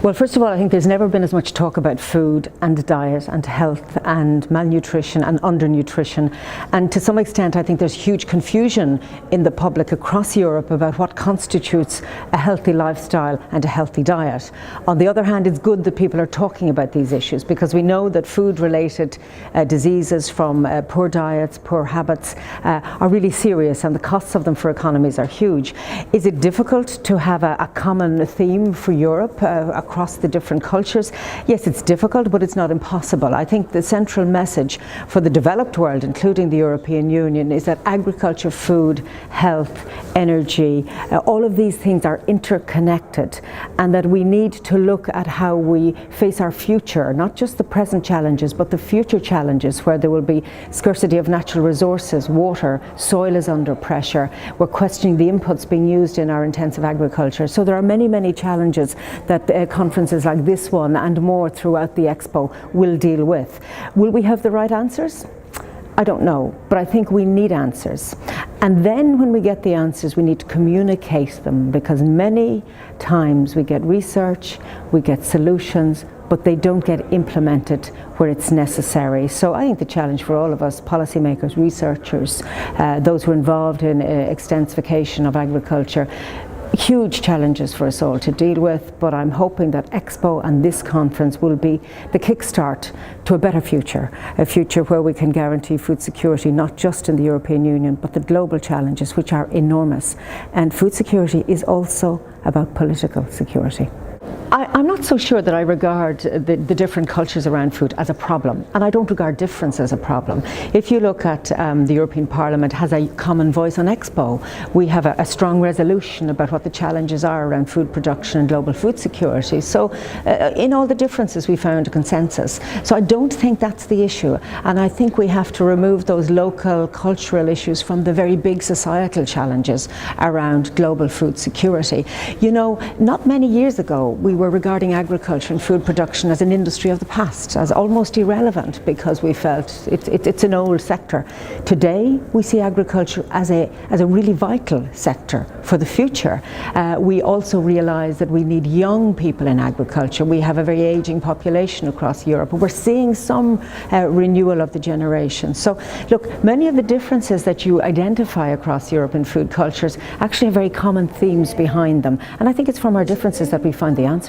Well, first of all, I think there's never been as much talk about food and diet and health and malnutrition and undernutrition. And to some extent, I think there's huge confusion in the public across Europe about what constitutes a healthy lifestyle and a healthy diet. On the other hand, it's good that people are talking about these issues, because we know that food-related diseases from poor diets, poor habits are really serious, and the costs of them for economies are huge. Is it difficult to have a common theme for Europe across the different cultures? Yes, it's difficult, but it's not impossible. I think the central message for the developed world, including the European Union, is that agriculture, food, health, energy, all of these things are interconnected, and that we need to look at how we face our future, not just the present challenges, but the future challenges, where there will be scarcity of natural resources, water, soil is under pressure. We're questioning the inputs being used in our intensive agriculture. So there are many, many challenges that conferences like this one and more throughout the Expo will deal with. Will we have the right answers? I don't know, but I think we need answers. And then when we get the answers, we need to communicate them, because many times we get research, we get solutions, but they don't get implemented where it's necessary. So I think the challenge for all of us, policymakers, researchers, those who are involved in extensification of agriculture, huge challenges for us all to deal with, but I'm hoping that Expo and this conference will be the kickstart to a better future, a future where we can guarantee food security, not just in the European Union, but the global challenges, which are enormous. And food security is also about political security. I'm not so sure that I regard the different cultures around food as a problem, and I don't regard difference as a problem. If you look at the European Parliament has a common voice on Expo. We have a strong resolution about what the challenges are around food production and global food security. So in all the differences we found a consensus. So I don't think that's the issue, and I think we have to remove those local cultural issues from the very big societal challenges around global food security. You know, not many years ago we were regarding agriculture and food production as an industry of the past, as almost irrelevant, because we felt it's an old sector. Today we see agriculture as a really vital sector for the future. We also realise that we need young people in agriculture. We have a very ageing population across Europe. We're seeing some renewal of the generation. So look, many of the differences that you identify across Europe in food cultures actually have very common themes behind them, and I think it's from our differences that we find the answers.